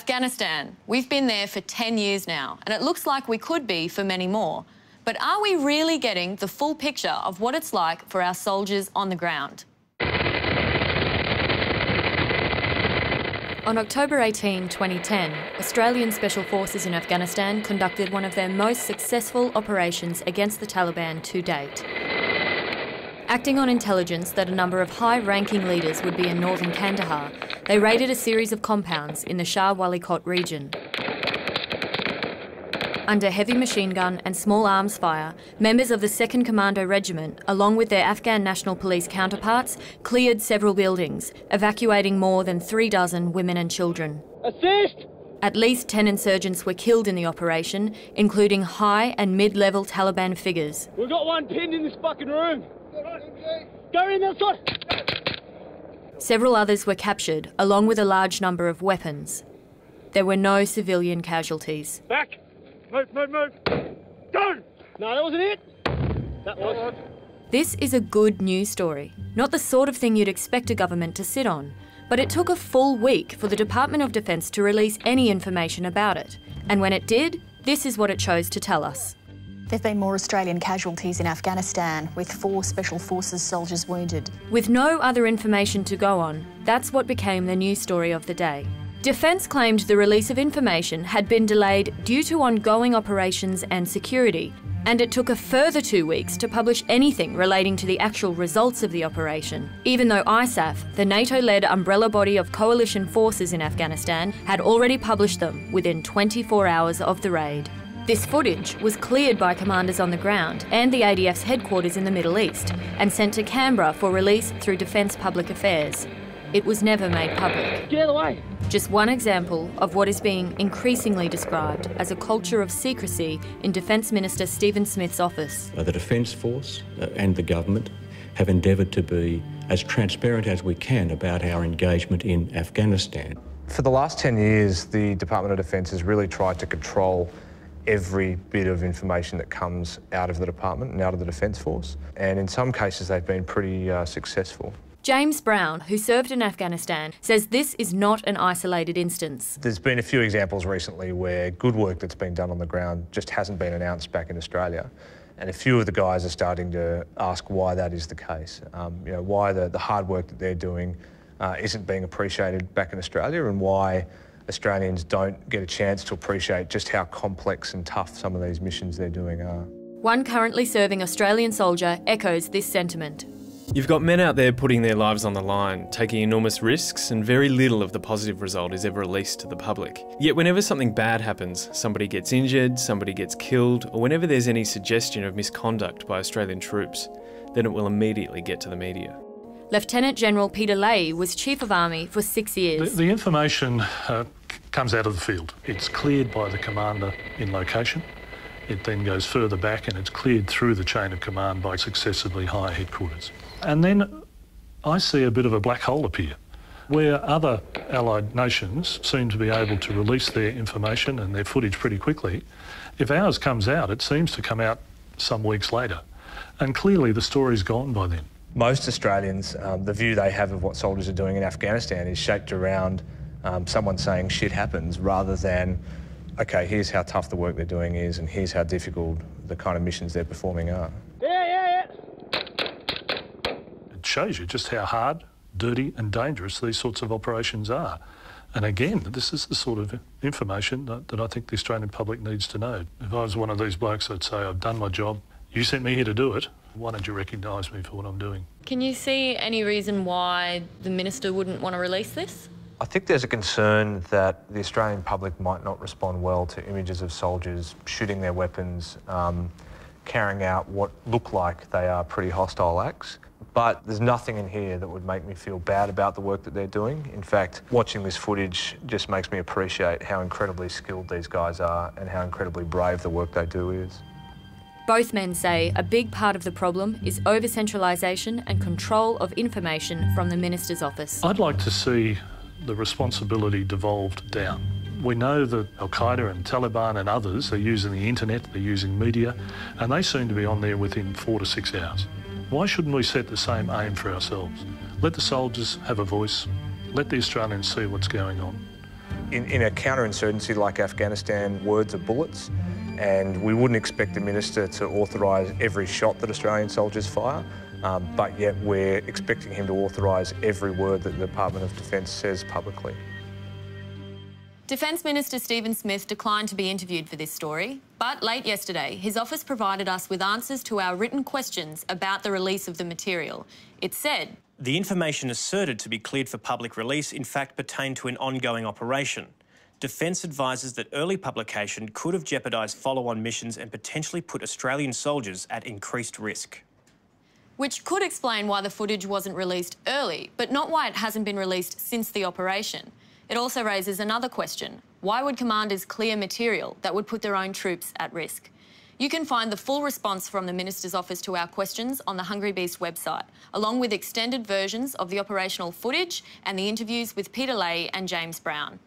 Afghanistan. We've been there for 10 years now, and it looks like we could be for many more. But are we really getting the full picture of what it's like for our soldiers on the ground? On October 18, 2010, Australian Special Forces in Afghanistan conducted one of their most successful operations against the Taliban to date. Acting on intelligence that a number of high-ranking leaders would be in northern Kandahar, they raided a series of compounds in the Shah Walikot region. Under heavy machine gun and small arms fire, members of the 2nd Commando Regiment, along with their Afghan National Police counterparts, cleared several buildings, evacuating more than 36 women and children. Assist! At least 10 insurgents were killed in the operation, including high and mid-level Taliban figures. We've got one pinned in this fucking room. Go in outside! Several others were captured, along with a large number of weapons. There were no civilian casualties. Back! Move, move, move! Go! No, that wasn't it. That was. This is a good news story, not the sort of thing you'd expect a government to sit on. But it took a full week for the Department of Defence to release any information about it. And when it did, this is what it chose to tell us. There have been more Australian casualties in Afghanistan, with 4 Special Forces soldiers wounded. With no other information to go on, that's what became the news story of the day. Defence claimed the release of information had been delayed due to ongoing operations and security, and it took a further 2 weeks to publish anything relating to the actual results of the operation, even though ISAF, the NATO-led umbrella body of coalition forces in Afghanistan, had already published them within 24 hours of the raid. This footage was cleared by commanders on the ground and the ADF's headquarters in the Middle East and sent to Canberra for release through Defence Public Affairs. It was never made public. Get out of the way! Just one example of what is being increasingly described as a culture of secrecy in Defence Minister Stephen Smith's office. The Defence Force and the government have endeavoured to be as transparent as we can about our engagement in Afghanistan. For the last 10 years, the Department of Defence has really tried to control every bit of information that comes out of the department and out of the Defence Force. And in some cases, they've been pretty successful. James Brown, who served in Afghanistan, says this is not an isolated instance. There's been a few examples recently where good work that's been done on the ground just hasn't been announced back in Australia. And a few of the guys are starting to ask why that is the case. You know, why the hard work that they're doing isn't being appreciated back in Australia, and why Australians don't get a chance to appreciate just how complex and tough some of these missions they're doing are. One currently serving Australian soldier echoes this sentiment. You've got men out there putting their lives on the line, taking enormous risks, and very little of the positive result is ever released to the public. Yet whenever something bad happens, somebody gets injured, somebody gets killed, or whenever there's any suggestion of misconduct by Australian troops, then it will immediately get to the media. Lieutenant General Peter Leahy was Chief of Army for 6 years. The information comes out of the field. It's cleared by the commander in location. It then goes further back and it's cleared through the chain of command by successively higher headquarters. And then I see a bit of a black hole appear, where other allied nations seem to be able to release their information and their footage pretty quickly. If ours comes out, it seems to come out some weeks later. And clearly the story's gone by then. Most Australians, the view they have of what soldiers are doing in Afghanistan is shaped around someone saying shit happens, rather than, okay, here's how tough the work they're doing is and here's how difficult the kind of missions they're performing are. It shows you just how hard, dirty and dangerous these sorts of operations are. And again, this is the sort of information that I think the Australian public needs to know. If I was one of these blokes, I'd say, I've done my job, you sent me here to do it, why don't you recognise me for what I'm doing? Can you see any reason why the Minister wouldn't want to release this? I think there's a concern that the Australian public might not respond well to images of soldiers shooting their weapons, carrying out what look like they are pretty hostile acts. But there's nothing in here that would make me feel bad about the work that they're doing. In fact, watching this footage just makes me appreciate how incredibly skilled these guys are and how incredibly brave the work they do is. Both men say a big part of the problem is over-centralisation and control of information from the Minister's office. I'd like to see the responsibility devolved down. We know that Al-Qaeda and Taliban and others are using the internet, they're using media, and they seem to be on there within 4 to 6 hours. Why shouldn't we set the same aim for ourselves? Let the soldiers have a voice, let the Australians see what's going on, In a counterinsurgency like Afghanistan, words are bullets, and we wouldn't expect the Minister to authorise every shot that Australian soldiers fire, but yet we're expecting him to authorise every word that the Department of Defence says publicly. Defence Minister Stephen Smith declined to be interviewed for this story, but late yesterday, his office provided us with answers to our written questions about the release of the material. It said, "The information asserted to be cleared for public release in fact pertained to an ongoing operation. Defence advises that early publication could have jeopardised follow-on missions and potentially put Australian soldiers at increased risk." Which could explain why the footage wasn't released early, but not why it hasn't been released since the operation. It also raises another question. Why would commanders clear material that would put their own troops at risk? You can find the full response from the Minister's office to our questions on the Hungry Beast website, along with extended versions of the operational footage and the interviews with Peter Leahy and James Brown.